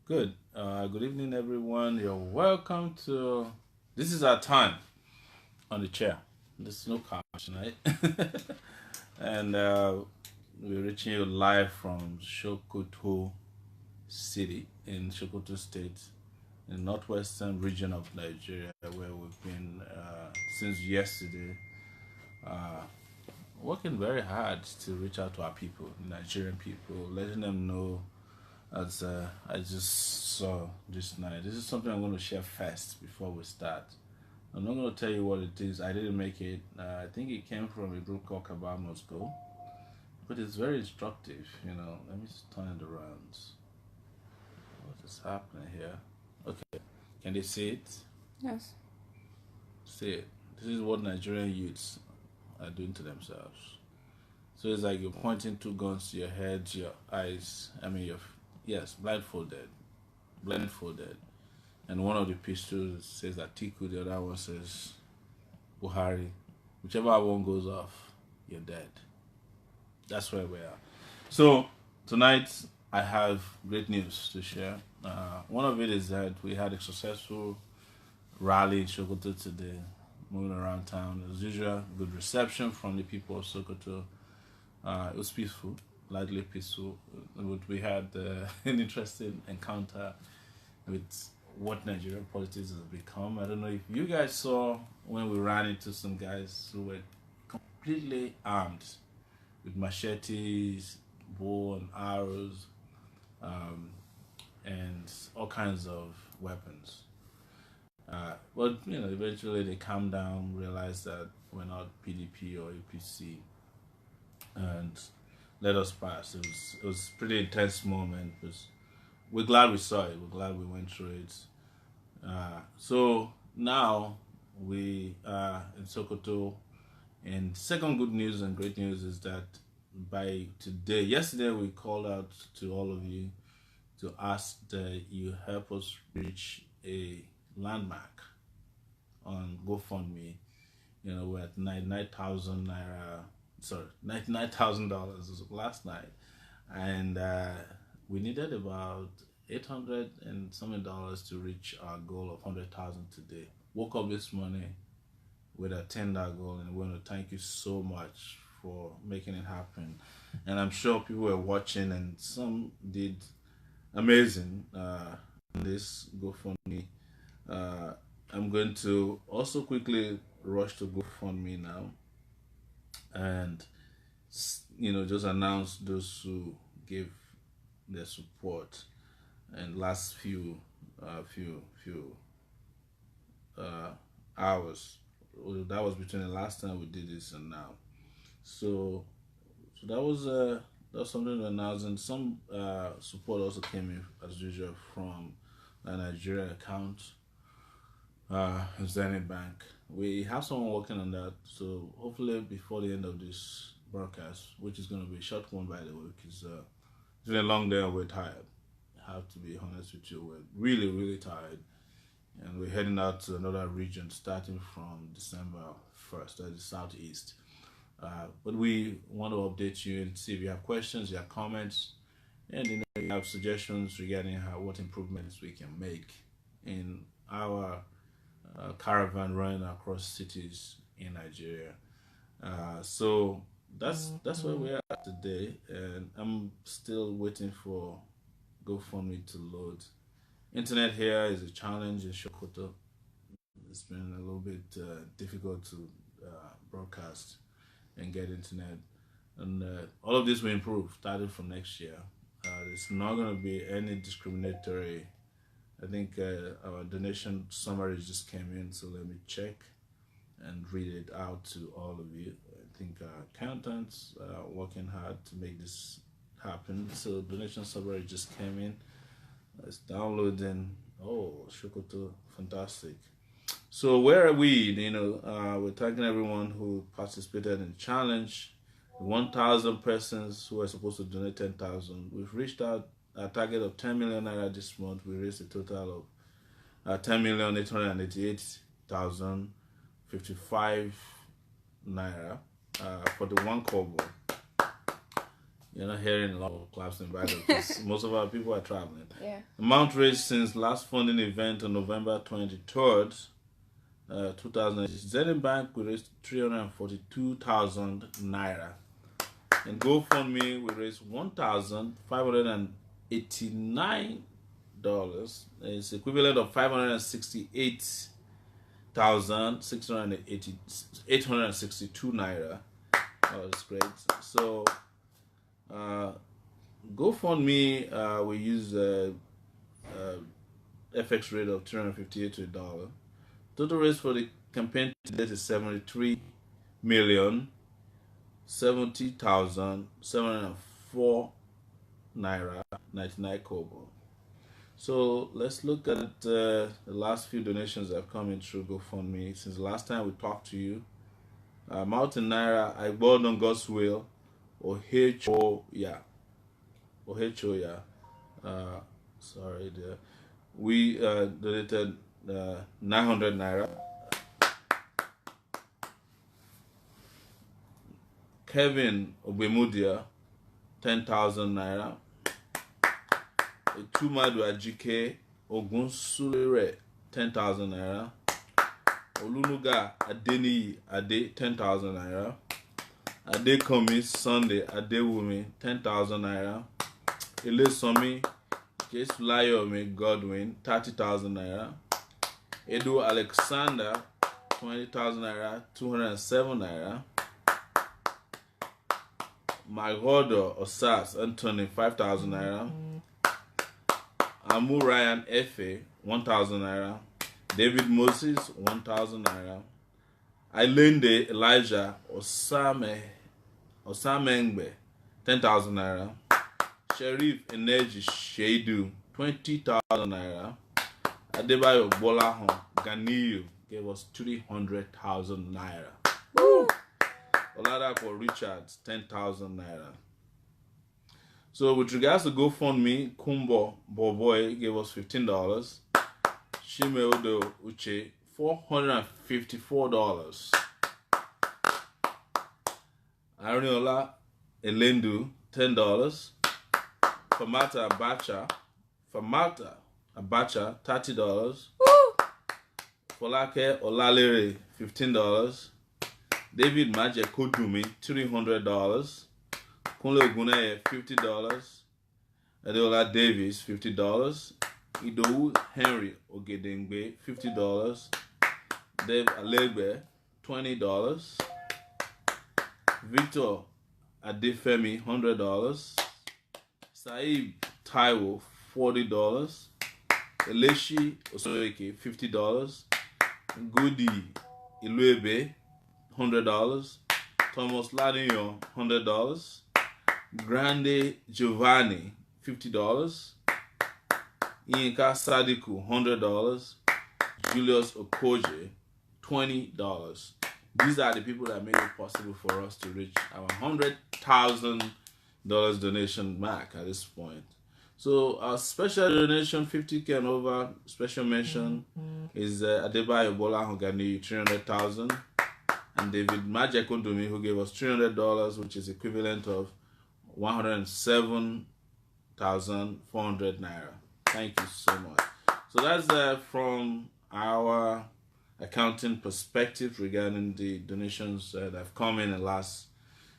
Good. Good evening, everyone. You're welcome to. This is our time on the chair. There's no couch tonight, and we're reaching you live from Sokoto City in Sokoto State, in the northwestern region of Nigeria, where we've been since yesterday, uh, working very hard to reach out to our people, Nigerian people, letting them know as I just saw this night. This is something I'm going to share first before we start. I'm not going to tell you what it is. I didn't make it. I think it came from a group called Kabal Moscow, but it's very instructive. Let me just turn it around. What is happening here? Okay, can they see it? Yes. See it. This is what Nigerian youths are doing to themselves. So it's like you're pointing two guns to your head, your eyes. Yes, blindfolded. And one of the pistols says Atiku, the other one says Buhari. Whichever one goes off, you're dead. That's where we are. So tonight I have great news to share. One of it is that we had a successful rally in Sokoto today, moving around town. As usual, good reception from the people of Sokoto. It was peaceful, lightly peaceful. We had an interesting encounter with what Nigerian politics has become. I don't know if you guys saw when we ran into some guys who were completely armed with machetes, bow and arrows, and all kinds of weapons. But eventually they calmed down, realized that we're not PDP or APC, and let us pass. It was a pretty intense moment. We're glad we saw it. We're glad we went through it. So now we are in Sokoto. And second good news and great news is that yesterday we called out to all of you to ask that you help us reach a landmark on GoFundMe. We're at 99,000 naira. Sorry, $99,000 last night, and we needed about 800 and something dollars to reach our goal of 100,000 today. Woke up this morning with a $10 goal, and we want to thank you so much for making it happen. And I'm sure people were watching, and some did amazing. This GoFundMe. I'm going to also quickly rush to GoFundMe now, and just announce those who gave their support and last few hours. That was between the last time we did this and now. So that was something to announce, and some support also came in as usual from the Nigeria account, Zenith Bank. We have someone working on that, so hopefully before the end of this broadcast, which is going to be a short one by the way, because it's been a long day and we're tired. I have to be honest with you, we're really, really tired, and we're heading out to another region starting from December 1st, that's the southeast. But we want to update you and see if you have questions, you have comments, and you have suggestions regarding what improvements we can make in our caravan running across cities in Nigeria. So that's where we are today, and I'm still waiting for GoFundMe to load. Internet here is a challenge in Sokoto. It's been a little bit difficult to broadcast and get internet, and all of this will improve starting from next year. There's not going to be any discriminatory. I think our donation summary just came in, so let me check and read it out to all of you. I think accountants are working hard to make this happen. So donation summary just came in. It's downloading. Oh, Sokoto, fantastic. So where are we? We're thanking everyone who participated in the challenge. 1,000 persons who are supposed to donate 10,000. We've reached our target of 10 million naira this month. We raised a total of 10,888,055 naira for the one kobo. You're not hearing a lot of claps in background because most of our people are traveling. Yeah. Amount raised since last funding event on November 23rd, 2000. Zenith Bank we raised 342,000 naira. In GoFundMe we raised $1,589. It's equivalent of 568,862 naira. Oh, that's great. So, GoFundMe, we use FX rate of 358 to a dollar. Total raise for the campaign to date is 73,070,704 naira 99 kobo. So let's look at the last few donations that have come in through GoFundMe since the last time we talked to you. Mountain Naira, I bought on God's will, Ohechoya. Sorry there. We donated 900 naira. Kevin Obemudia, 10,000 naira. Tumadu Ajike Ogunsulere, 10,000 naira. Olunuga Adeni Ade, 10,000 naira. Adekomi Sunday Adewumi, 10,000 naira. Elesomi Jesulayomi Godwin, 30,000 naira. Edu Alexander, 20,000 naira, 207 naira. Magodo Osas Anthony, 5,000 naira. Amu Ryan Efe, 1,000 naira. David Moses, 1,000 naira. Ailende Elijah Osamengbe, 10,000 naira. Sheriff Energy Shadu, 20,000 naira. Adebayo Bolahon Ganiyu gave us 300,000 naira. Woo! Oladapo Richards, 10,000 naira. So with regards to GoFundMe, Kumbo Boboy gave us $15. Shimeodo Uche, $454. Ariola Elendu, $10. Famata Abacha, $30. Folake Olalere, $15. David Maje Kodumi, $300. Kunle Oguneye, $50. Adeola Davis, $50. Idowu Henry Ogedengbe, $50. Dave Alegbe, $20. Victor Adefemi, $100. Saib Taiwo, $40. Eleshi Osoeke, $50. Goody Iluebe, $100. Thomas Ladinyo, $100. Grande Giovanni, $50. Yinka Sadiku, $100. Julius Okoje, $20. These are the people that made it possible for us to reach our $100,000 donation mark at this point. So our special donation, 50K and over, special mention is Adebayo Bola Hogani, 300,000, and David Majekondomi, who gave us $300, which is equivalent of 107,400 naira. Thank you so much. So that's from our accounting perspective regarding the donations that have come in the last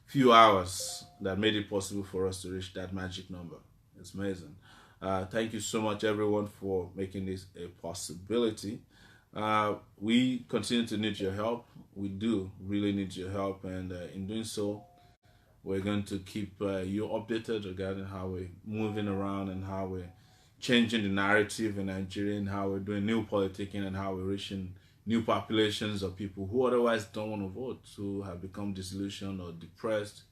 few hours that made it possible for us to reach that magic number. It's amazing. Thank you so much, everyone, for making this a possibility. We continue to need your help. We do really need your help, and in doing so, we're going to keep you updated regarding how we're moving around and how we're changing the narrative in Nigeria and how we're doing new politicking and how we're reaching new populations of people who otherwise don't want to vote, who have become disillusioned or depressed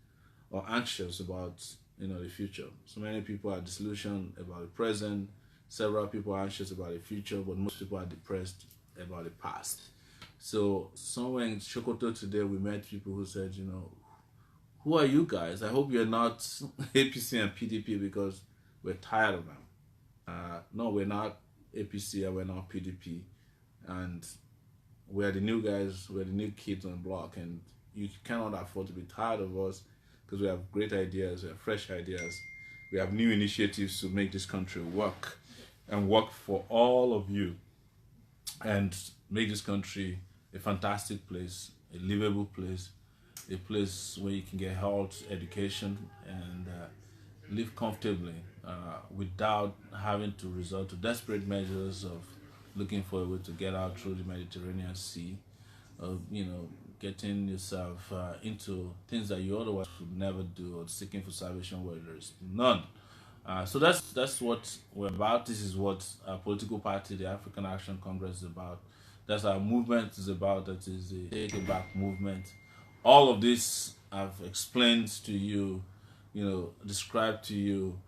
or anxious about the future. So many people are disillusioned about the present. Several people are anxious about the future, but most people are depressed about the past. So somewhere in Sokoto today, we met people who said, who are you guys? I hope you're not APC and PDP because we're tired of them. No, we're not APC and we're not PDP. And we're the new guys, we're the new kids on the block. And you cannot afford to be tired of us because we have great ideas, we have fresh ideas, we have new initiatives to make this country work and work for all of you and make this country a fantastic place, a livable place, a place where you can get health, education, and live comfortably without having to resort to desperate measures of looking for a way to get out through the Mediterranean Sea, of getting yourself into things that you otherwise would never do, or seeking for salvation where there is none. So that's what we're about. This is what our political party, the African Action Congress, is about. That's our movement is about. That is the Takeitback movement. All of this I've explained to you, described to you,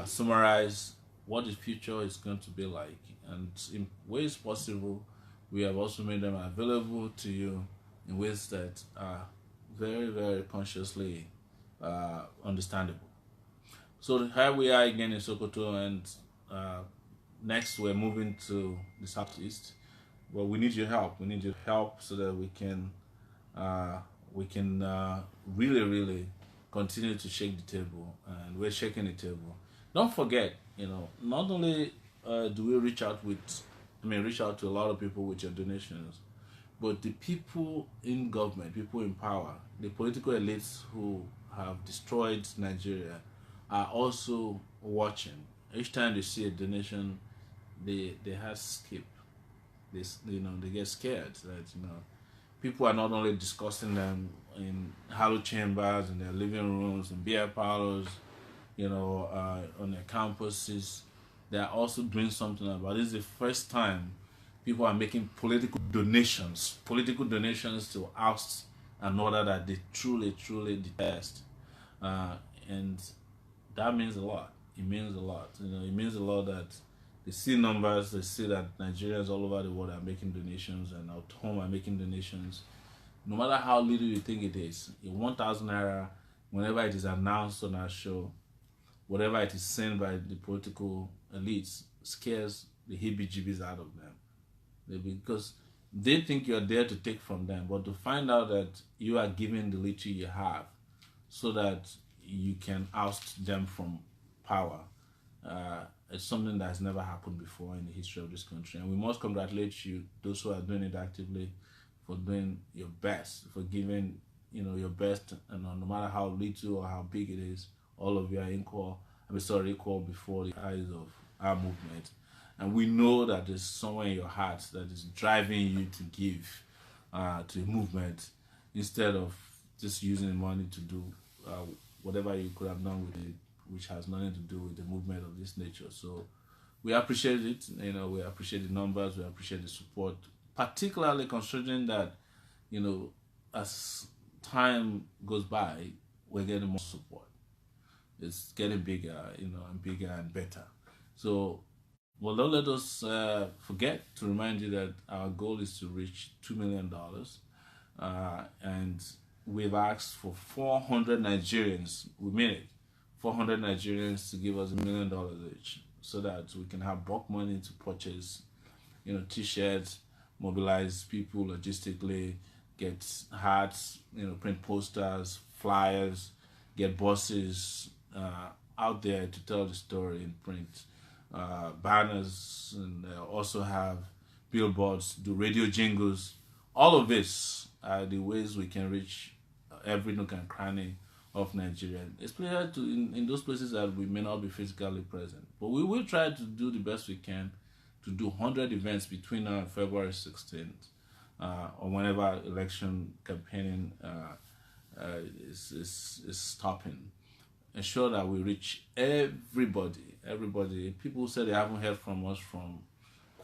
summarize what the future is going to be like, and in ways possible, we have also made them available to you in ways that are very, very consciously understandable. So here we are again in Sokoto, and next we're moving to the southeast. Well, we need your help. We need your help so that we can really, really continue to shake the table, and we're shaking the table. Don't forget, not only do we reach out to a lot of people with your donations, but the people in government, people in power, the political elites who have destroyed Nigeria are also watching. Each time they see a donation, they have skip. They get scared that people are not only discussing them in hallowed chambers, in their living rooms, in beer parlors, on their campuses. They are also doing something about it. This is the first time people are making political donations to oust another that they truly, truly detest. And that means a lot. It means a lot. It means a lot that they see numbers, they see that Nigerians all over the world are making donations, and at home are making donations. No matter how little you think it is, 1,000 naira, whenever it is announced on our show, whatever it is sent by the political elites, scares the heebie-jeebies out of them. Because they think you're there to take from them, but to find out that you are giving the little you have so that you can oust them from power, it's something that has never happened before in the history of this country. And we must congratulate you, those who are doing it actively, for doing your best, for giving your best, and no matter how little or how big it is, all of you are equal before the eyes of our movement. And we know that there's somewhere in your heart that is driving you to give to the movement, instead of just using the money to do whatever you could have done with it, which has nothing to do with the movement of this nature. So we appreciate it. We appreciate the numbers, we appreciate the support, particularly considering that, as time goes by, we're getting more support. It's getting bigger, and bigger and better. So, well, don't let us forget to remind you that our goal is to reach $2 million. And we've asked for 400 Nigerians. We mean it. 400 Nigerians to give us $1 million each, so that we can have bulk money to purchase, t-shirts, mobilize people logistically, get hats, print posters, flyers, get buses out there to tell the story in print, banners, and also have billboards, do radio jingles. All of this are the ways we can reach every nook and cranny of Nigeria, especially in those places that we may not be physically present. But we will try to do the best we can to do 100 events between now and February 16th, or whenever election campaigning is stopping. Ensure that we reach everybody. People say they haven't heard from us from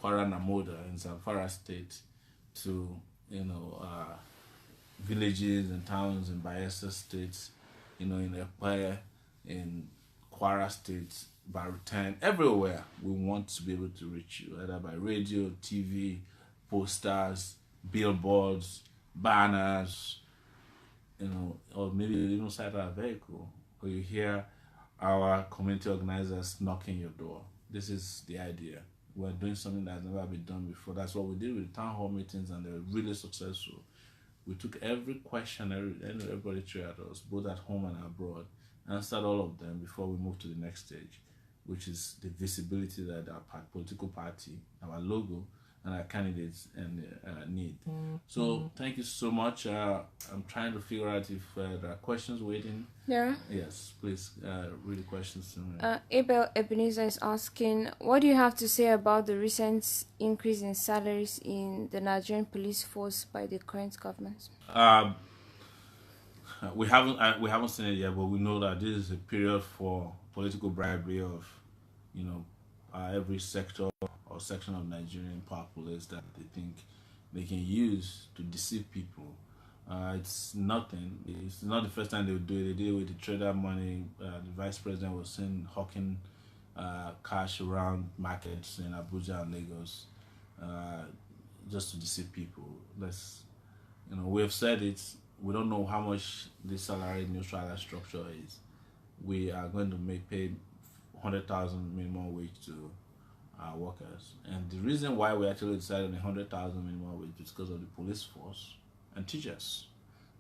Kwara Namoda in Zamfara State to villages and towns in Bayelsa State, in Ekpe, in Kwara State, Barutan, everywhere. We want to be able to reach you, either by radio, TV, posters, billboards, banners, or maybe even sight our vehicle, or you hear our community organizers knocking your door. This is the idea. We're doing something that's never been done before. That's what we did with the town hall meetings, and they were really successful. We took every question everybody threw at us, both at home and abroad, answered all of them before we moved to the next stage, which is the visibility that our political party, our logo, and our candidates and need. So thank you so much. I'm trying to figure out if there are questions waiting. Yeah. Yes, please read the questions to me. Abel Ebenezer is asking, what do you have to say about the recent increase in salaries in the Nigerian police force by the current government? We haven't seen it yet, but we know that this is a period for political bribery of, every sector or section of Nigerian populace that they think they can use to deceive people. It's nothing. It's not the first time they would do it. They did it with the trader money. The vice president was seen hawking cash around markets in Abuja and Lagos, just to deceive people. We have said it. We don't know how much this salary neutral structure is. We are going to pay 100,000 minimum wage to our workers, and the reason why we actually decided on 100,000 minimum wage is because of the police force and teachers.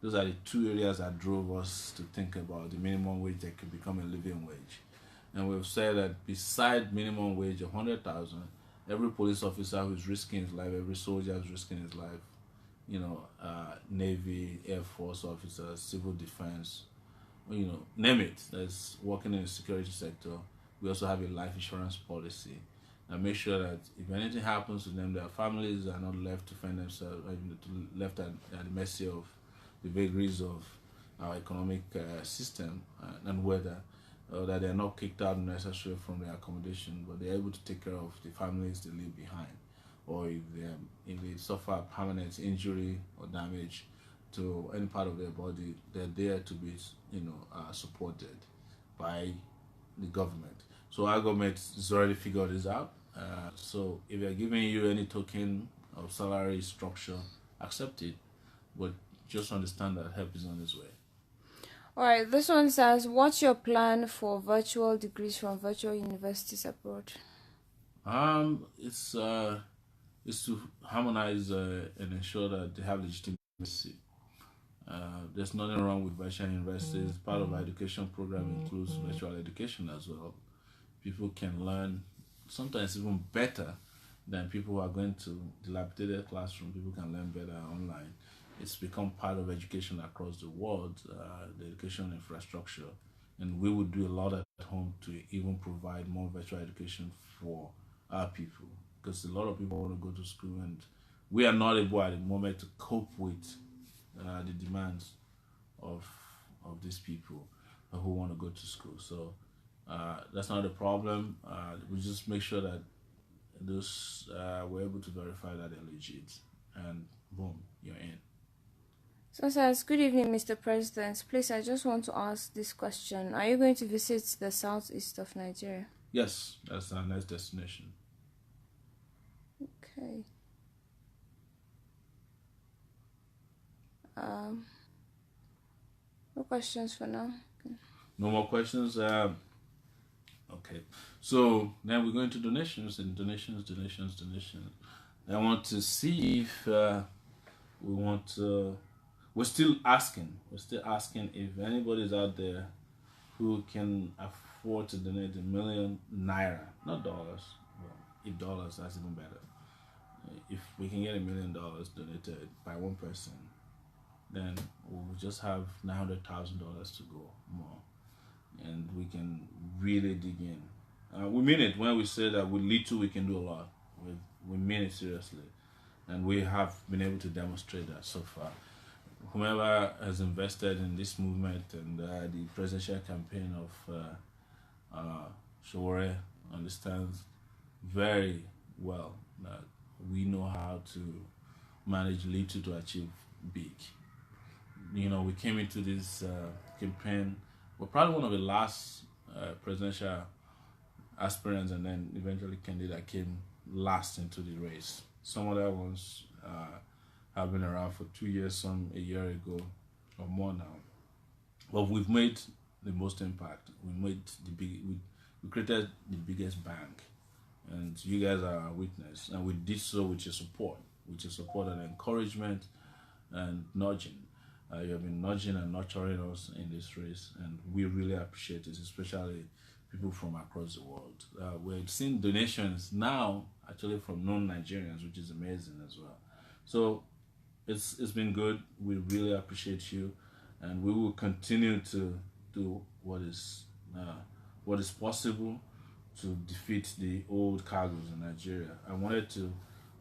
Those are the two areas that drove us to think about the minimum wage that could become a living wage. And we've said that beside minimum wage of 100,000, every police officer who's risking his life, every soldier who's risking his life, Navy, Air Force officers, civil defense, name it, that's working in the security sector. We also have a life insurance policy and make sure that if anything happens to them, their families are not left to fend themselves, left at the mercy of the vagaries of our economic system and weather, that they're not kicked out necessarily from their accommodation, but they're able to take care of the families they leave behind. Or if they suffer permanent injury or damage to any part of their body, they're there to be supported by the government. So our government has already figured this out. So if they're giving you any token of salary structure, accept it, but just understand that help is on its way. All right, this one says, what's your plan for virtual degrees from virtual universities abroad? It's to harmonize and ensure that they have legitimacy. There's nothing wrong with virtual universities. Part of our education program includes virtual education as well. People can learn sometimes even better than people who are going to dilapidated classroom. People can learn better online. It's become part of education across the world, the education infrastructure. And we would do a lot at home to even provide more virtual education for our people. Because a lot of people want to go to school and we are not able at the moment to cope with the demands of these people who want to go to school. So that's not a problem. We just make sure that those we're able to verify that they're legit, and boom, you're in. So says, good evening, Mr. President. Please, I just want to ask this question. Are you going to visit the southeast of Nigeria? Yes, that's our next destination. Okay. No questions for now. Okay. No more questions. Okay. So then we're going to donations and donations. I want to see if we want to. We're still asking if anybody's out there who can afford to donate $1 million naira, not dollars. Well, if dollars, that's even better. If we can get $1 million donated by one person, then we'll just have $900,000 to go more, and we can really dig in. We mean it when we say that with little we can do a lot. We mean it seriously, and we have been able to demonstrate that so far. Whomever has invested in this movement and the presidential campaign of Sowore understands very well that we know how to manage little to achieve big. We came into this campaign, we're probably one of the last presidential aspirants and then eventually candidate that came last into the race. Some other ones have been around for 2 years, some a year ago or more now. But we've made the most impact. We created the biggest bank, and you guys are our witness. And we did so with your support and encouragement, and nudging. You have been nudging and nurturing us in this race, and we really appreciate it, especially people from across the world. We're seeing donations now, actually from non-Nigerians, which is amazing as well. So it's been good. We really appreciate you, and we will continue to do what is possible to defeat the old cargoes in Nigeria. I wanted to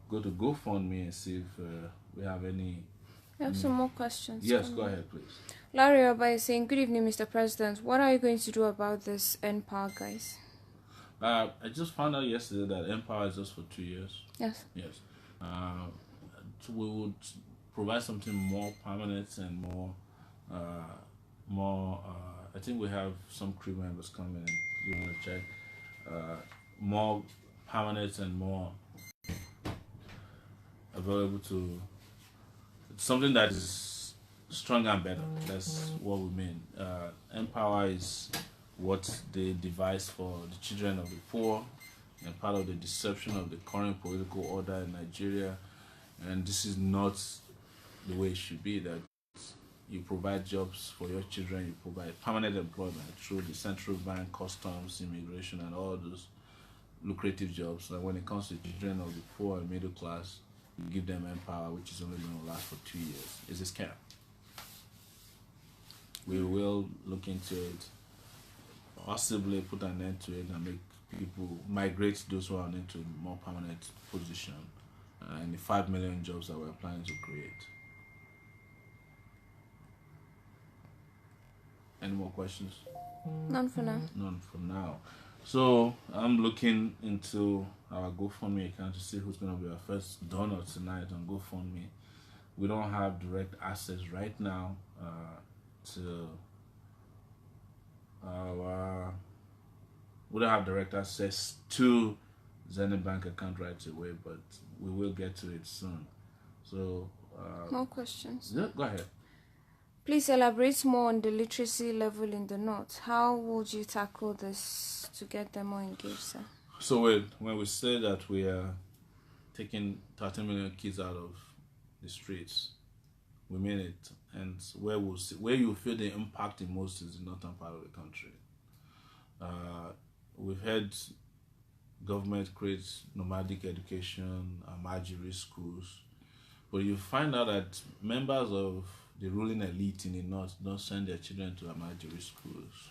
go to GoFundMe and see if we have any. We have some more questions. Yes, go ahead, please. Larry Oba is saying, "Good evening, Mr. President. What are you going to do about this Empower guys?" I just found out yesterday that Empower is just for 2 years. Yes. Yes. So we would provide something more permanent and more. I think we have some crew members coming. You want to check more permanent and more available to something that is stronger and better. That's what we mean. Empower is what they devised for the children of the poor and part of the deception of the current political order in Nigeria. And this is not the way it should be, that you provide jobs for your children, you provide permanent employment through the central bank, customs, immigration, and all those lucrative jobs. And when it comes to children of the poor and middle class, you give them Empower, which is only going to last for 2 years. It's a scam. We will look into it, possibly put an end to it, and make people migrate those who are into a more permanent position, and the 5 million jobs that we're planning to create. Any more questions? None for now. None for now. So I'm looking into our GoFundMe account to see who's going to be our first donor tonight on GoFundMe. We don't have direct access right now to our. We don't have direct access to Zenith Bank account right away, but we will get to it soon. So more questions. Yeah, go ahead. Please elaborate more on the literacy level in the North. How would you tackle this to get them more engaged, sir? So when we say that we are taking 30 million kids out of the streets, we mean it. And where you feel the impact the most is the northern part of the country. We've had government create nomadic education, Amajiri schools, but you find out that members of the ruling elite in the north don't send their children to Amajiri schools.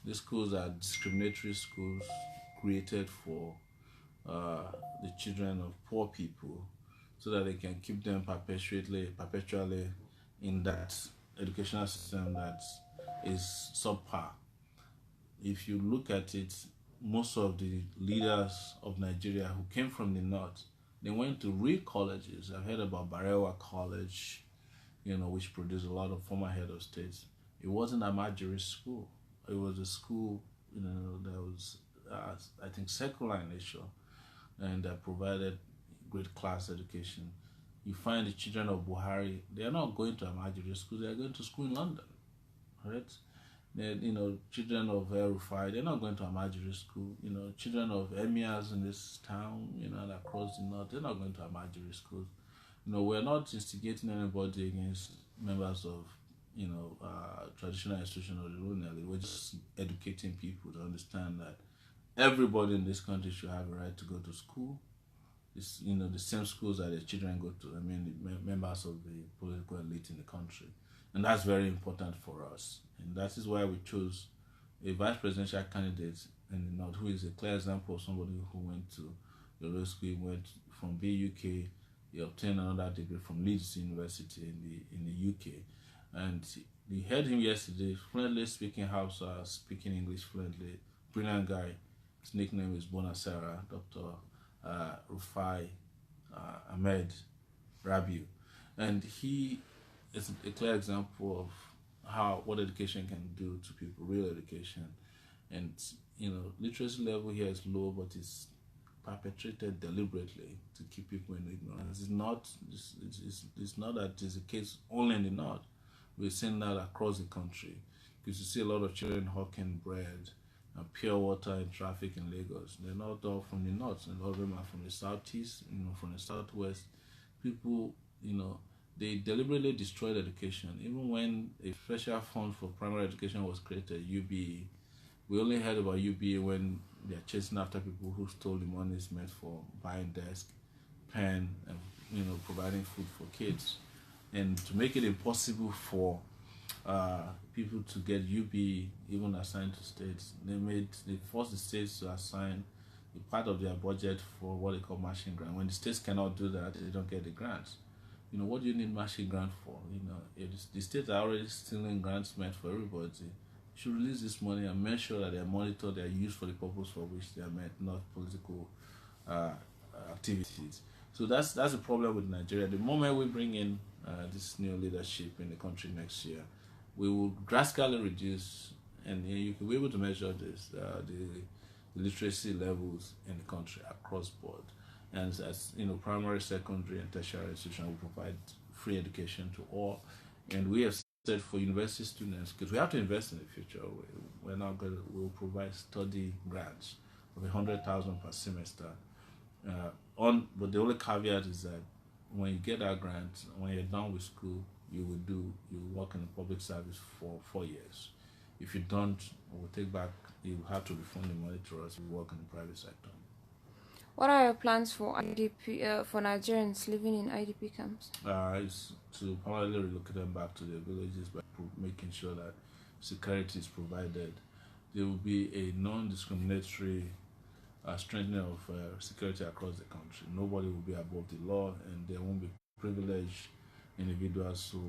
These schools are discriminatory schools created for the children of poor people, so that they can keep them perpetually in that educational system that is subpar. If you look at it, most of the leaders of Nigeria who came from the north, they went to real colleges. I've heard about Barewa College, which produced a lot of former head of states. It wasn't a Majiri school. It was a school, that was, I think, secular in nature, and that provided great class education. You find the children of Buhari, they are not going to a Majiri school, they are going to school in London, right? Children of El-Rufai, they're not going to a Majiri school. Children of emirs in this town, and across the north, they're not going to a Majiri schools. We're not instigating anybody against members of, traditional institutions or the ruling elite. We're just educating people to understand that everybody in this country should have a right to go to school. It's, the same schools that their children go to. I mean, the members of the political elite in the country. And that's very important for us. And that is why we chose a vice presidential candidate in the north, who is a clear example of somebody who went to the law school. He went from BUK, he obtained another degree from Leeds University in the UK. And we heard him yesterday, fluently speaking Hausa, speaking English fluently. Brilliant guy. His nickname is Bonasera, Dr. Rufai Ahmed Rabiu. And he is a clear example of what education can do to people, real education. And, literacy level here is low, but it's perpetrated deliberately to keep people in ignorance. It's not that it's the case only in the north. We're seeing that across the country, because you see a lot of children hawking bread and pure water in traffic in Lagos. They're not all from the north, and a lot of them are from the southeast, from the southwest. People, they deliberately destroyed education. Even when a special fund for primary education was created, UBE, we only heard about UBA when they're chasing after people who stole the monies meant for buying desk, pen, and providing food for kids. And to make it impossible for people to get UBE even assigned to states, they forced the states to assign a part of their budget for what they call matching grant. When the states cannot do that, they don't get the grants. What do you need matching grant for? If the states are already stealing grants meant for everybody, should release this money and make sure that they are monitored, they are used for the purpose for which they are meant, not political activities. So that's the problem with Nigeria. The moment we bring in this new leadership in the country next year, we will drastically reduce, and you can be able to measure this, the literacy levels in the country across board. And as primary, secondary, and tertiary institutions will provide free education to all. And we have said for university students, because we have to invest in the future, we'll provide study grants of 100,000 per semester. But the only caveat is that when you get that grant, when you're done with school, you work in the public service for 4 years. If you don't, we'll take back. You have to refund the money to us. You work in the private sector. What are your plans for IDP for Nigerians living in IDP camps? Is to permanently relocate them back to their villages by making sure that security is provided. There will be a non-discriminatory strengthening of security across the country. Nobody will be above the law, and there won't be privileged individuals who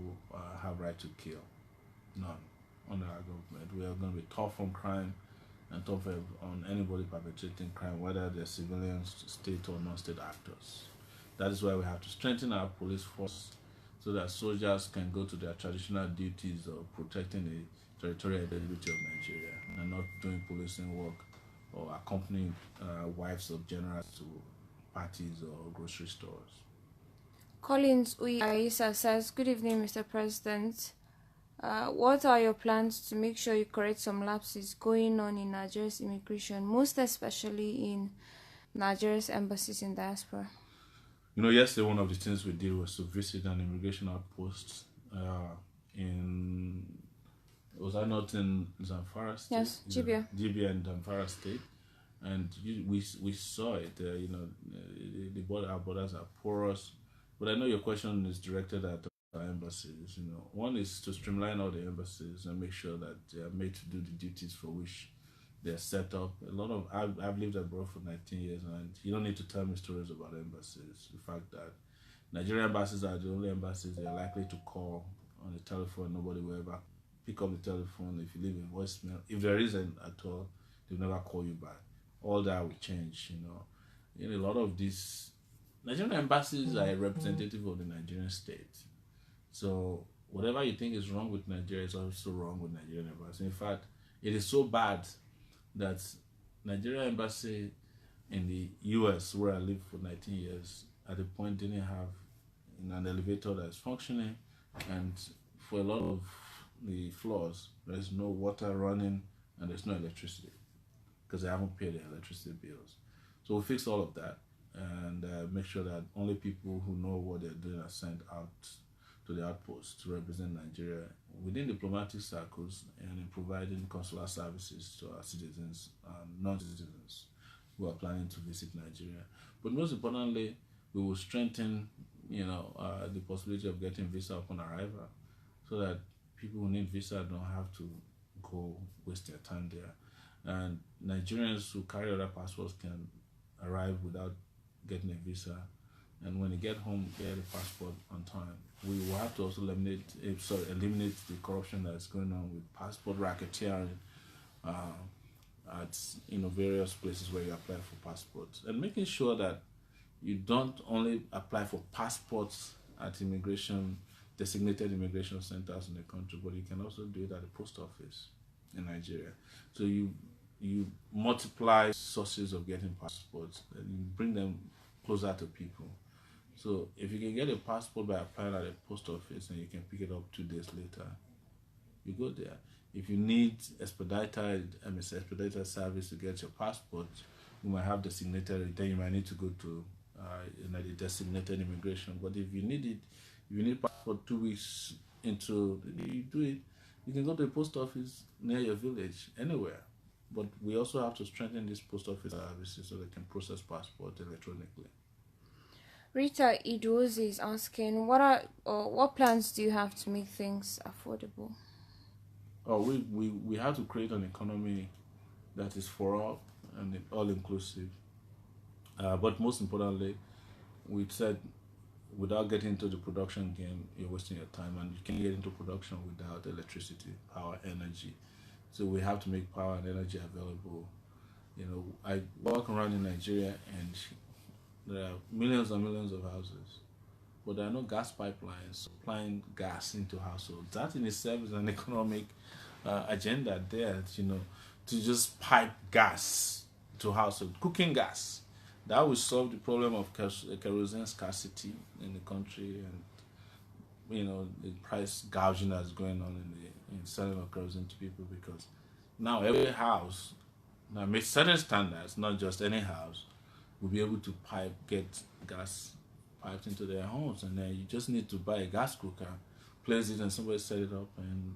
have right to kill. None under our government. We are going to be tough on crime and tough on anybody perpetrating crime, whether they're civilians, state or non-state actors. That is why we have to strengthen our police force so that soldiers can go to their traditional duties of protecting the territorial integrity of Nigeria and not doing policing work or accompanying wives of generals to parties or grocery stores. Collins Uyaisa says, "Good evening, Mr. President. What are your plans to make sure you correct some lapses going on in Nigeria's immigration, most especially in Nigeria's embassies in diaspora?" Yesterday one of the things we did was to visit an immigration outpost was I not in Zamfara State? Yes, Jibia. Jibia and Zamfara State. And we saw it, our borders are porous. But I know your question is directed at our embassies. One is to streamline all the embassies and make sure that they are made to do the duties for which they are set up. I've lived abroad for 19 years, and you don't need to tell me stories about embassies. The fact that Nigerian embassies are the only embassies they are likely to call on the telephone. Nobody will ever pick up the telephone if you leave a voicemail. If there isn't at all, they'll never call you back. All that will change. A lot of these Nigerian embassies are a representative of the Nigerian state. So whatever you think is wrong with Nigeria is also wrong with Nigerian embassy. In fact, it is so bad that Nigerian embassy in the US, where I lived for 19 years, at the point didn't have an elevator that's functioning, and for a lot of the floors, there's no water running and there's no electricity because they haven't paid their electricity bills. So we fixed all of that and make sure that only people who know what they're doing are sent out to the outpost to represent Nigeria within diplomatic circles and in providing consular services to our citizens and non-citizens who are planning to visit Nigeria. But most importantly, we will strengthen, the possibility of getting visa upon arrival, so that people who need visa don't have to go waste their time there. And Nigerians who carry other passports can arrive without getting a visa, and when they get home, get a passport on time. We will have to also eliminate the corruption that's going on with passport racketeering at various places where you apply for passports, and making sure that you don't only apply for passports at designated immigration centers in the country, but you can also do it at the post office in Nigeria. So you multiply sources of getting passports and you bring them closer to people. So if you can get a passport by applying at a post office and you can pick it up 2 days later, you go there. If you need expedited service to get your passport, you might have designated, then you might need to go to a designated immigration. But if you need it, If you need power for 2 weeks into, you do it. You can go to the post office near your village, anywhere. But we also have to strengthen this post office services so they can process passport electronically. Rita Idozi is asking, what plans do you have to make things affordable? Oh, we have to create an economy that is for all and all inclusive. But most importantly, we said without getting into the production game, you're wasting your time, and you can't get into production without electricity, power, energy. So we have to make power and energy available. You know, I walk around in Nigeria and there are millions and millions of houses, but there are no gas pipelines supplying gas into households. That in itself is an economic agenda there, you know, to just pipe gas to households, cooking gas. That will solve the problem of kerosene scarcity in the country, and you know the price gouging that's going on in selling of kerosene to people, because now every house now meets certain standards, not just any house, will be able to get gas piped into their homes, and then you just need to buy a gas cooker, place it, and somebody set it up, and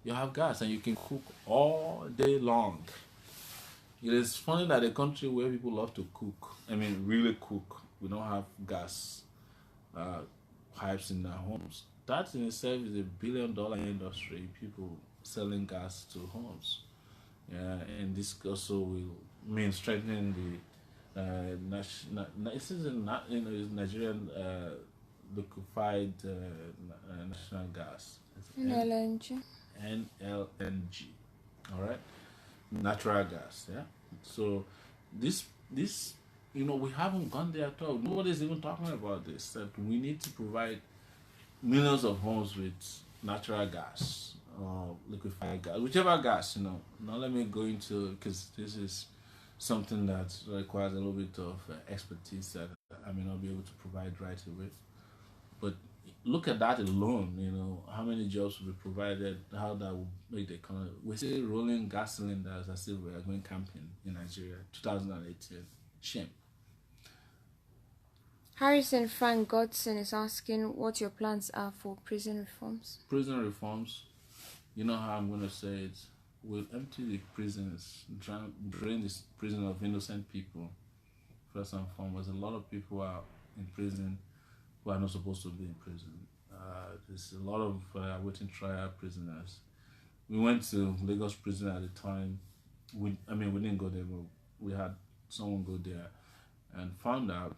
you have gas, and you can cook all day long. It is funny that a country where people love to cook, I mean really cook, we don't have gas pipes in their homes. That in itself is $1 billion industry, people selling gas to homes. Yeah, and this also will mean strengthening the Nigerian liquefied national gas. LNG. NLNG. All right, natural gas. Yeah. So this you know, we haven't gone there at all. Nobody's even talking about this. That we need to provide millions of homes with natural gas or liquefied gas, whichever gas. You know, now let me go into, because this is something that requires a little bit of expertise that I may not be able to provide right away. But look at that alone, you know, how many jobs will be provided, how that will make the economy. We're still rolling gas cylinders as if we are going camping in Nigeria, 2018. Shame. Harrison Frank Godson is asking what your plans are for prison reforms. Prison reforms, you know how I'm going to say it, will empty the prisons, drain this prison of innocent people. First and foremost, a lot of people are in prison who are not supposed to be in prison. There's a lot of awaiting trial prisoners. We went to Lagos prison at the time. We didn't go there, but we had someone go there and found out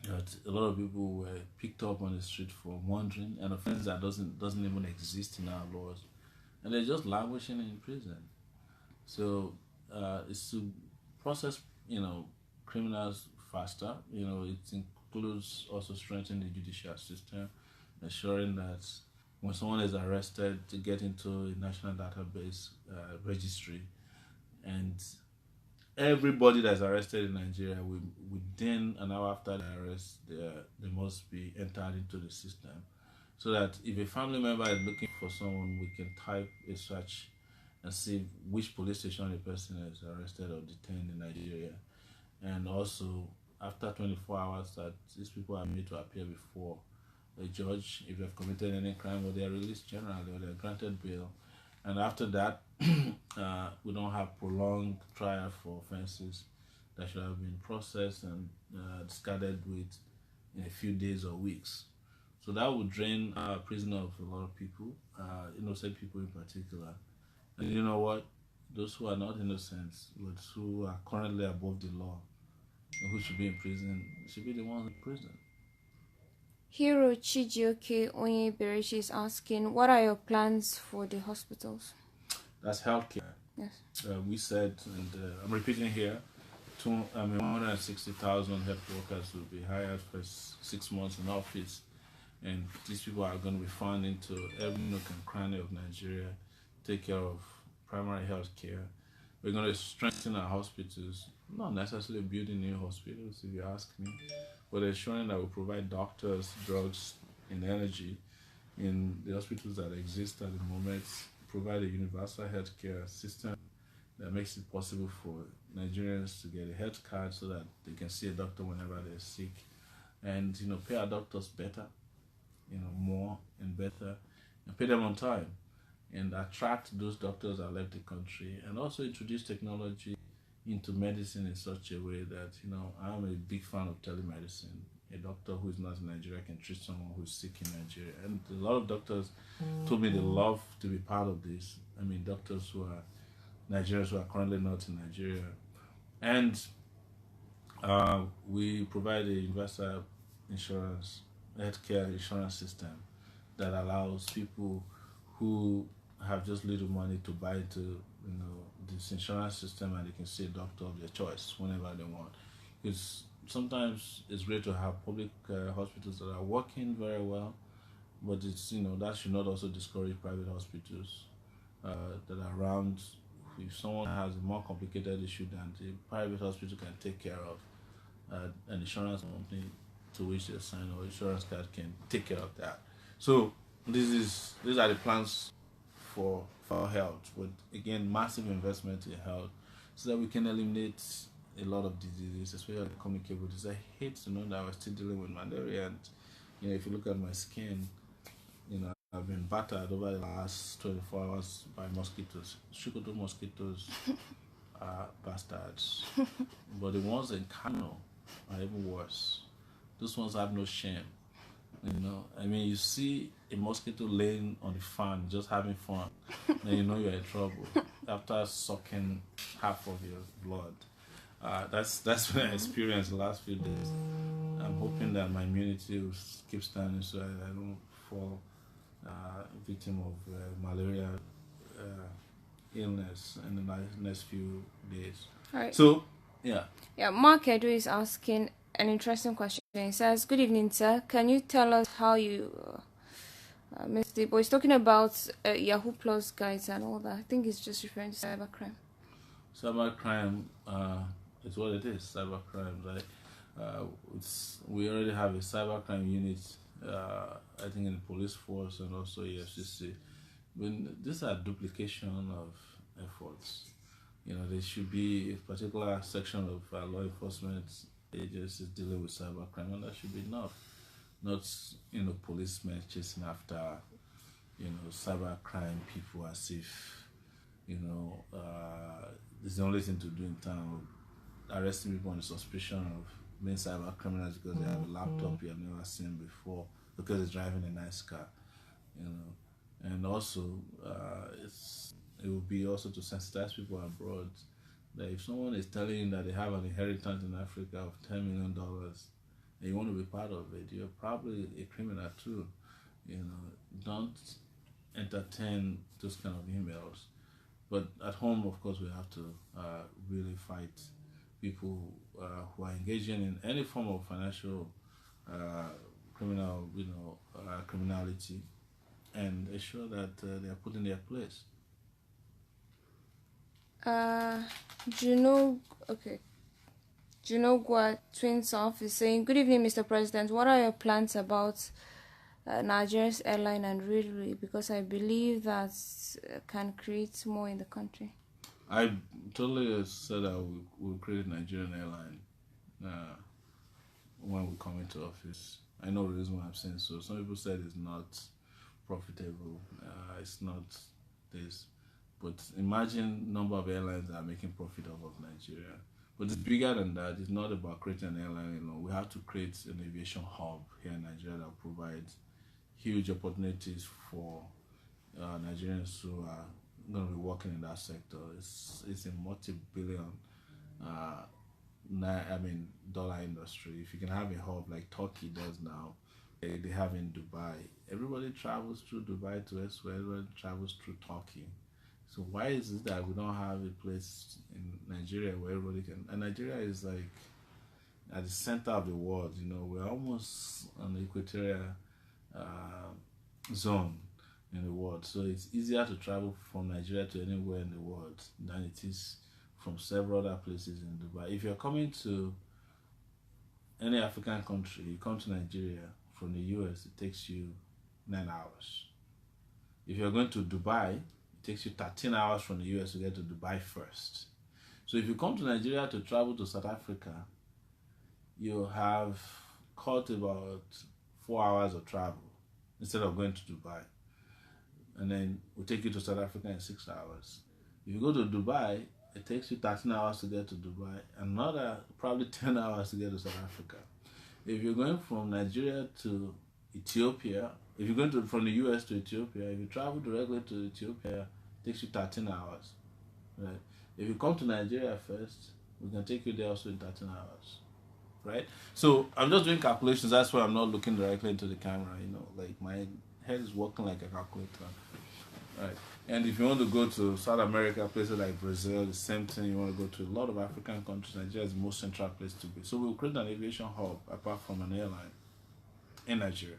that a lot of people were picked up on the street for wandering, an offense that doesn't even exist in our laws, and they're just languishing in prison. So it's to process, you know, criminals faster. You know, it includes also strengthening the judicial system, ensuring that when someone is arrested, to get into a national database registry, and everybody that's arrested in Nigeria, within an hour after the arrest, they must be entered into the system, so that if a family member is looking for someone, we can type a search and see which police station the person is arrested or detained in Nigeria. And also, after 24 hours, that these people are made to appear before a judge if they have committed any crime, or they are released generally, or they are granted bail. And after that, we don't have prolonged trial for offenses that should have been processed and discarded with in a few days or weeks. So that would drain our prison of a lot of people, innocent people in particular. And you know what? Those who are not innocent, but who are currently above the law, and who should be in prison, should be the ones in prison. Hiro Chijioke Onyeberechi is asking, what are your plans for the hospitals? That's healthcare. Yes. We said, and I'm repeating here, 160,000 health workers will be hired for 6 months in office, and these people are going to be found into every nook and cranny of Nigeria, take care of primary health care. We're going to strengthen our hospitals, not necessarily building new hospitals, if you ask me, but ensuring that we provide doctors, drugs, and energy in the hospitals that exist at the moment, provide a universal healthcare system that makes it possible for Nigerians to get a health card so that they can see a doctor whenever they're sick, and, you know, pay our doctors better. more and better, and pay them on time, and attract those doctors that left the country, and also introduce technology into medicine in such a way that I'm a big fan of telemedicine. A doctor who is not in Nigeria can treat someone who's sick in Nigeria, and a lot of doctors told me they love to be part of this. I mean, doctors who are Nigerians who are currently not in Nigeria, and we provide a universal insurance, healthcare insurance system that allows people who have just little money to buy into this insurance system, and they can see a doctor of their choice whenever they want. Because sometimes it's great to have public hospitals that are working very well, but it's that should not also discourage private hospitals that are around. If someone has a more complicated issue than the private hospital can take care of, an insurance company to which they sign or insurance card can take care of that. So these are the plans for health, but again, massive investment in health so that we can eliminate a lot of diseases, especially communicable diseases. I hate to know that we're still dealing with malaria, and if you look at my skin, I've been battered over the last 24 hours by mosquitoes. Sokoto mosquitoes are bastards. But the ones in Kano are even worse. Those ones have no shame. I mean, you see a mosquito laying on the fan, just having fun, and you're in trouble after sucking half of your blood. That's what I experienced the last few days. I'm hoping that my immunity will keep standing so I don't fall victim of malaria illness in the next few days. All right. So, yeah. Mark Edu is asking an interesting question. He says, "Good evening, sir. Can you tell us how you missed it?" But he's talking about Yahoo Plus guides and all that. I think he's just referring to cybercrime. Cybercrime is what it is. Cybercrime, right? We already have a cybercrime unit. I think in the police force and also EFCC. When these are duplication of efforts, there should be a particular section of law enforcement agencies dealing with cybercrime, and that should be enough. Not policemen chasing after cybercrime people as if it's the only thing to do in town. Arresting people on the suspicion of being cyber criminals because they have a laptop you have never seen before, because they're driving a nice car, and also it will be also to sensitize people abroad that if someone is telling you that they have an inheritance in Africa of $10 million and you want to be part of it, you're probably a criminal too. Don't entertain those kind of emails. But at home, of course, we have to really fight people who are engaging in any form of financial criminality, and ensure that they are put in their place. Junogwa Twins Off is saying, "Good evening, Mr. President. What are your plans about Nigeria's airline and railway? Because I believe that can create more in the country." I totally said that we'll create a Nigerian airline when we come into office. I know the reason why I'm saying so. Some people said it's not profitable. It's not this. But imagine number of airlines that are making profit off of Nigeria. But it's bigger than that. It's not about creating an airline alone. We have to create an aviation hub here in Nigeria that provides huge opportunities for Nigerians who are going to be working in that sector. It's a multi-billion dollar industry. If you can have a hub like Turkey does now, they have in Dubai. Everybody travels through Dubai to elsewhere. Everybody travels through Turkey. So why is it that we don't have a place in Nigeria where everybody can? And Nigeria is like at the center of the world. We're almost on the equatorial zone in the world, so it's easier to travel from Nigeria to anywhere in the world than it is from several other places in Dubai. If you're coming to any African country, you come to Nigeria from the US, it takes you 9 hours. If you're going to Dubai, it takes you 13 hours from the US to get to Dubai first. So if you come to Nigeria to travel to South Africa, you have caught about 4 hours of travel. instead of going to Dubai. And then we'll take you to South Africa in 6 hours. If you go to Dubai, it takes you 13 hours to get to Dubai, another probably 10 hours to get to South Africa. If you're going from Nigeria to Ethiopia, if you're going from the US to Ethiopia, if you travel directly to Ethiopia, it takes you 13 hours. Right? If you come to Nigeria first, we can take you there also in 13 hours. Right? So I'm just doing calculations. That's why I'm not looking directly into the camera. Like my head is working like a calculator. Right. And if you want to go to South America, places like Brazil, the same thing. You want to go to a lot of African countries. Nigeria is the most central place to be. So we'll create an aviation hub apart from an airline in Nigeria.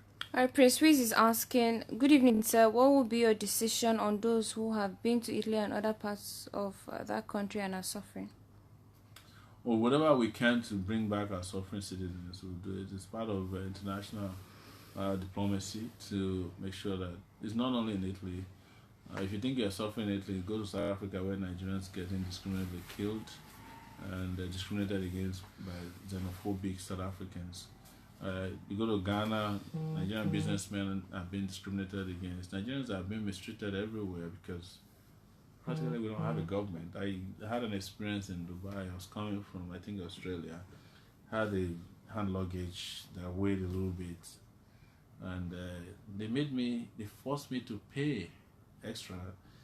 Prince Wiz is asking, good evening, sir. What will be your decision on those who have been to Italy and other parts of that country and are suffering? Well, whatever we can to bring back our suffering citizens, we'll do it. It's part of international diplomacy to make sure that it's not only in Italy. If you think you're suffering in Italy, go to South Africa where Nigerians get indiscriminately killed and discriminated against by xenophobic South Africans. You go to Ghana, Nigerian businessmen are being discriminated against. Nigerians are being mistreated everywhere because practically we don't have a government. I had an experience in Dubai. I was coming from, I think, Australia. Had a hand luggage that weighed a little bit. And they forced me to pay extra.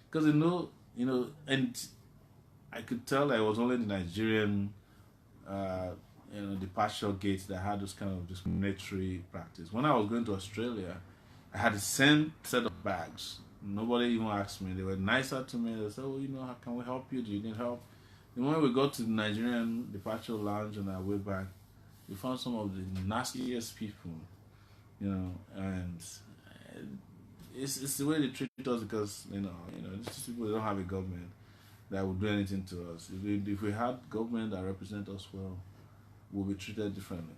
Because and I could tell I was only the Nigerian departure gates that had this kind of discriminatory practice. When I was going to Australia, I had the same set of bags. Nobody even asked me. They were nicer to me. They said, how can we help you? Do you need help? And when we got to the Nigerian departure lounge on our way back, we found some of the nastiest people, and it's the way they treat us because, these people don't have a government that will do anything to us. If we had government that represent us well, we'll be treated differently.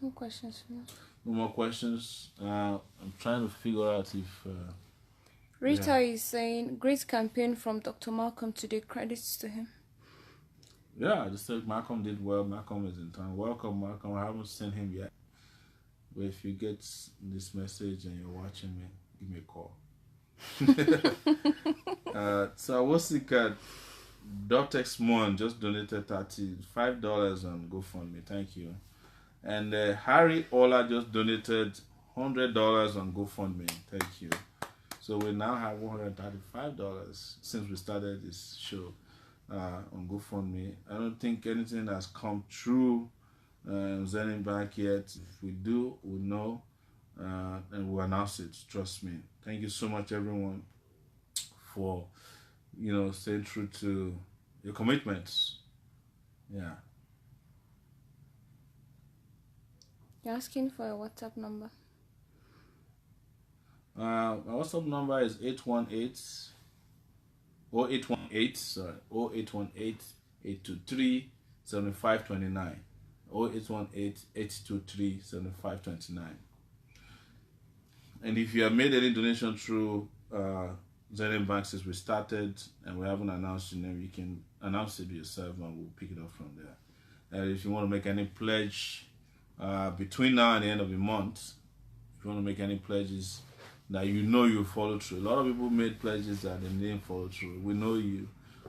No questions for you. No more questions. I'm trying to figure out if... Rita is saying, great campaign from Dr. Malcolm today. Credits to him. Yeah, I just said Malcolm did well. Malcolm is in town. Welcome, Malcolm. I haven't seen him yet. But if you get this message and you're watching me, give me a call. So Awosika Dotex Mon just donated $35 on GoFundMe. Thank you. And Harry Ola just donated $100 on GoFundMe. Thank you. So we now have $135 since we started this show on GoFundMe. I don't think anything has come through Zenith Bank yet. If we do, we'll know and we'll announce it. Trust me. Thank you so much, everyone, for staying true to your commitments. Yeah. You're asking for a WhatsApp number. My WhatsApp number is 0818 823 7529. 0818 823 7529. And if you have made any donation through Zenith Bank since we started and we haven't announced your name, you can announce it yourself and we'll pick it up from there. And if you want to make any pledge between now and the end of the month, if you want to make any pledges that you follow through. A lot of people made pledges that they didn't follow through. We know you,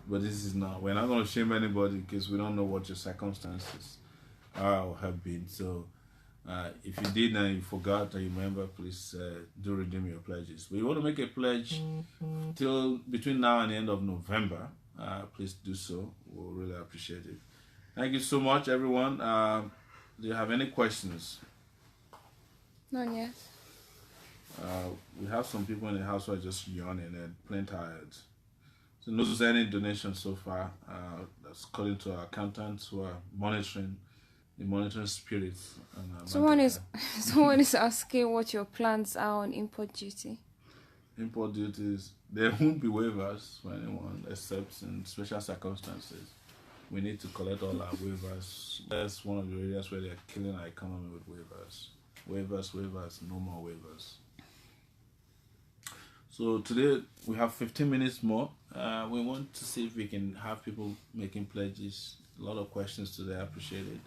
but this is not. We're not going to shame anybody because we don't know what your circumstances are or have been. So if you did and you forgot or you remember, please do redeem your pledges. But you want to make a pledge till between now and the end of November, please do so. We'll really appreciate it. Thank you so much, everyone. Do you have any questions? None yet. We have some people in the house who are just yawning and plain tired. So no any donation so far. That's according to our accountants who are monitoring spirits. Someone is asking what your plans are on import duty. Import duties, there won't be waivers for anyone except in special circumstances. We need to collect all our waivers. That's one of the areas where they're killing our economy with waivers. Waivers, no more waivers. So today we have 15 minutes more. We want to see if we can have people making pledges. A lot of questions today. I appreciate it.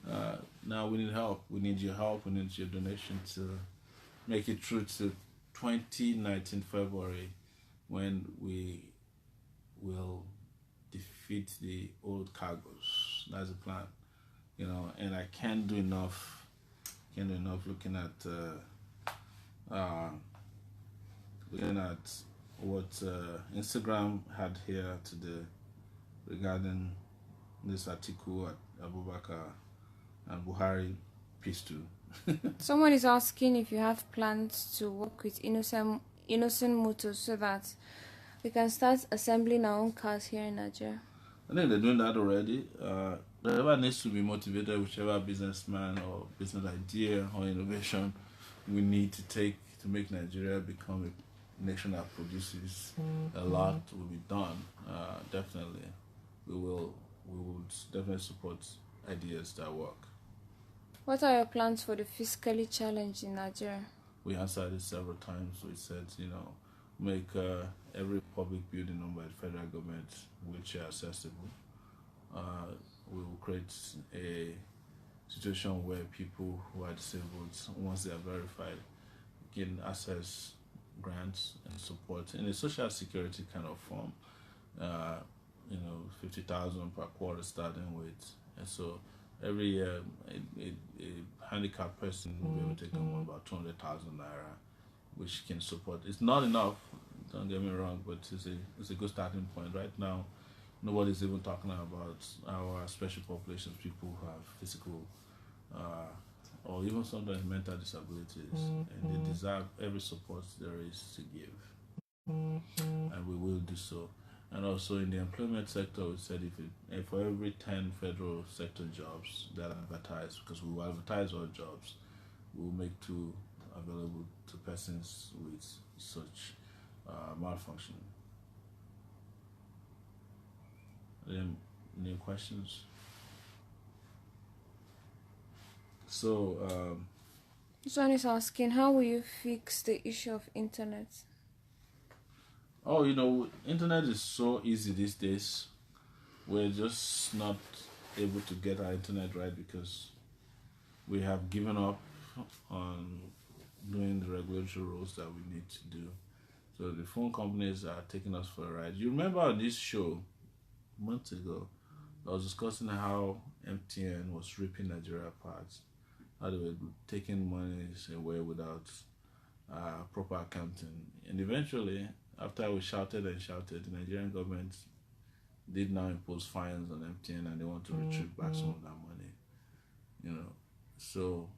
Now we need help. We need your help. We need your donation to make it through to 2019 February, when we will defeat the old cargos. That's the plan, And I can't do enough. Looking at what Instagram had here today regarding this article at Abubakar and Buhari peace too. Someone is asking if you have plans to work with Innocent Motors so that we can start assembling our own cars here in Nigeria. I think they're doing that already. Whoever needs to be motivated, whichever businessman or business idea or innovation we need to take to make Nigeria become a nation that produces a lot will be done. Definitely, we will definitely support ideas that work. What are your plans for the fiscally challenged in Nigeria? We answered it several times. We said, make every public building owned by the federal government wheelchair accessible. We will create a situation where people who are disabled, once they are verified, can access grants and support in a social security kind of form. 50,000 per quarter starting with, and so every year a handicapped person will be able to take home about 200,000 naira, which can support. It's not enough, don't get me wrong, but it's a good starting point. Right now, nobody's even talking about our special populations, people who have physical or even sometimes mental disabilities, and they deserve every support there is to give, and we will do so. And also in the employment sector, we said if for every 10 federal sector jobs that are advertised, because we will advertise all jobs, we will make 2 available to persons with such malfunction. Any questions? So, this one is asking, how will you fix the issue of internet? Oh, internet is so easy these days. We're just not able to get our internet right because we have given up on doing the regulatory rules that we need to do. So the phone companies are taking us for a ride. You remember on this show months ago, I was discussing how MTN was ripping Nigeria apart, how they were taking monies away without proper accounting, and eventually, after we shouted and shouted, the Nigerian government did now impose fines on MTN, and they want to retrieve back some of that money. So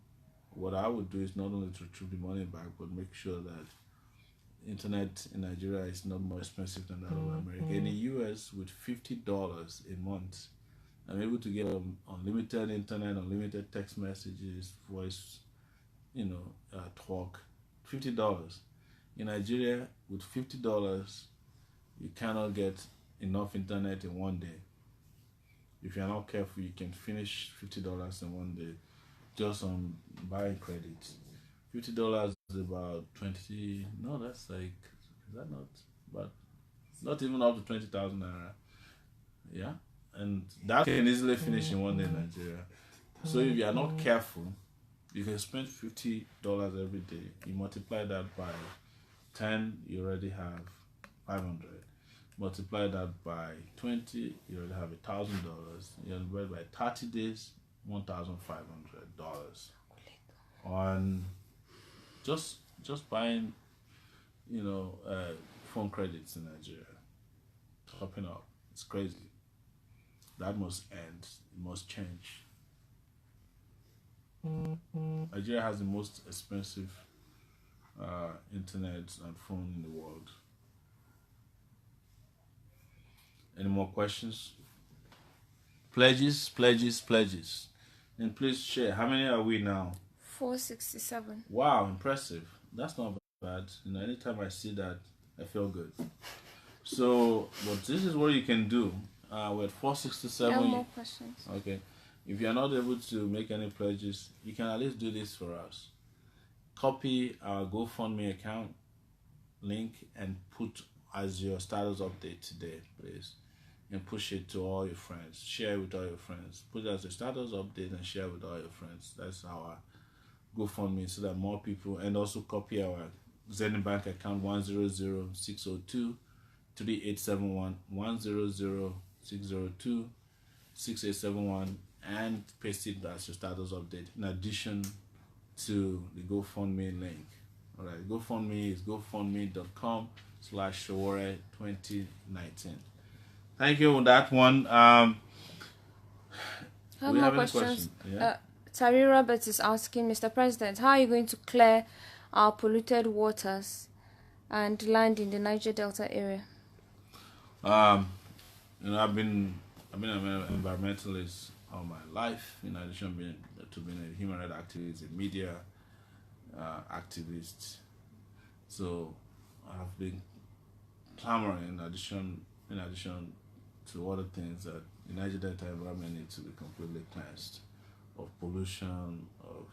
what I would do is not only to retrieve the money back, but make sure that internet in Nigeria is not more expensive than that of America. In the US, with $50 a month, I'm able to get unlimited internet, unlimited text messages, voice, talk. $50. In Nigeria, with $50, you cannot get enough internet in one day. If you're not careful, you can finish $50 in one day just on buying credit. $50 is about 20. No, that's like, is that not? But not even up to 20,000 naira. Yeah, and that can easily finish in one day in Nigeria. So if you are not careful, you can spend $50 every day. You multiply that by 10, you already have 500. Multiply that by 20, you already have $1,000. You divide by 30 days, $1,500 on just buying, phone credits in Nigeria. Topping up, it's crazy. That must end. It must change. Nigeria has the most expensive internet and phone in the world. Any more questions? Pledges. And please share. How many are we now? 467. Wow, impressive. That's not bad. Anytime I see that, I feel good. So, but this is what you can do. We're at 467. No more questions. Okay. If you're not able to make any pledges, you can at least do this for us. Copy our GoFundMe account link and put as your status update today, please. and push it to all your friends. Share it with all your friends. Put it as a status update and share with all your friends. That's our GoFundMe, so that more people, and also copy our Zenith Bank account 100-602-3871 100-602-6871, and paste it as your status update in addition to the GoFundMe link. All right, GoFundMe is gofundme.com/Sowore 2019. Thank you on that one. I have we more have any questions. questions? Yeah. Terry Roberts is asking, Mr. President, how are you going to clear our polluted waters and land in the Niger Delta area? I've been an environmentalist all my life, in addition to being a human rights activist, a media activist. So I've been clamoring in addition to other things, that the Niger Delta environment needs to be completely cleansed of pollution, of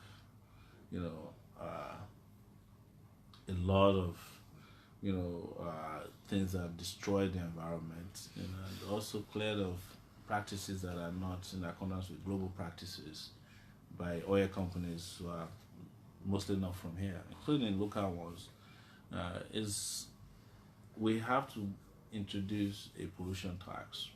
a lot of things that have destroyed the environment, and also cleared of practices that are not in accordance with global practices by oil companies who are mostly not from here, including local ones. Is we have to introduce a pollution tax,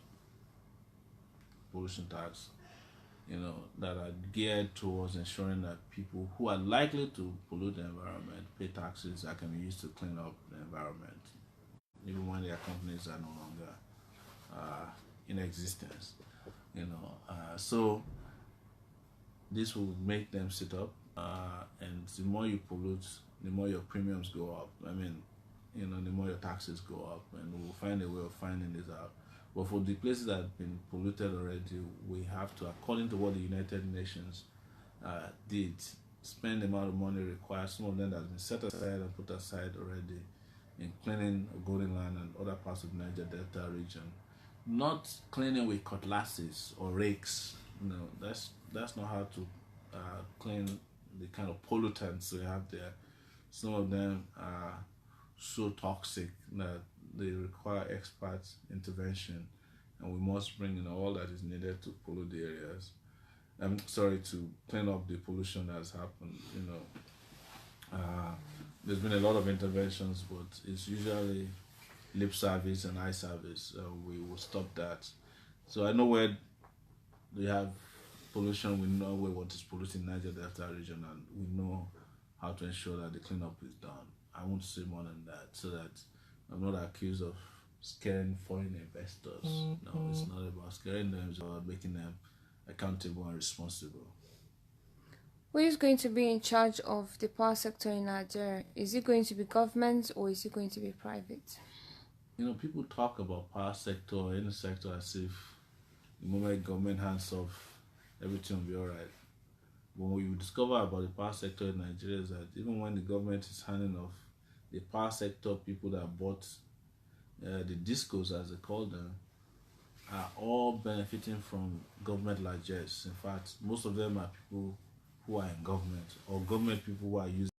that are geared towards ensuring that people who are likely to pollute the environment pay taxes that can be used to clean up the environment, even when their companies are no longer in existence. So this will make them sit up, and the more you pollute, the more your premiums go up. The more your taxes go up, and we'll find a way of finding this out. But for the places that have been polluted already, we have to, according to what the United Nations did, spend the amount of money required. Some of them that has been set aside and put aside already in cleaning Golden Land and other parts of the Niger Delta region. Not cleaning with cutlasses or rakes. That's not how to clean the kind of pollutants we have there. Some of them are so toxic that they require expert intervention, and we must bring in all that is needed to pollute the areas. To clean up the pollution that has happened. There's been a lot of interventions, but it's usually lip service and eye service. We will stop that. So I know where we have pollution, we know where what is polluting Niger Delta region, and we know how to ensure that the cleanup is done. I won't say more than that, so that I'm not accused of scaring foreign investors. No, it's not about scaring them, it's about making them accountable and responsible. Who is going to be in charge of the power sector in Nigeria? Is it going to be government or is it going to be private? People talk about power sector or any sector as if the moment government hands off, everything will be alright. But what you discover about the power sector in Nigeria is that even when the government is handing off, the power sector people that bought the discos, as they call them, are all benefiting from government largesse. In fact, most of them are people who are in government, or government people who are using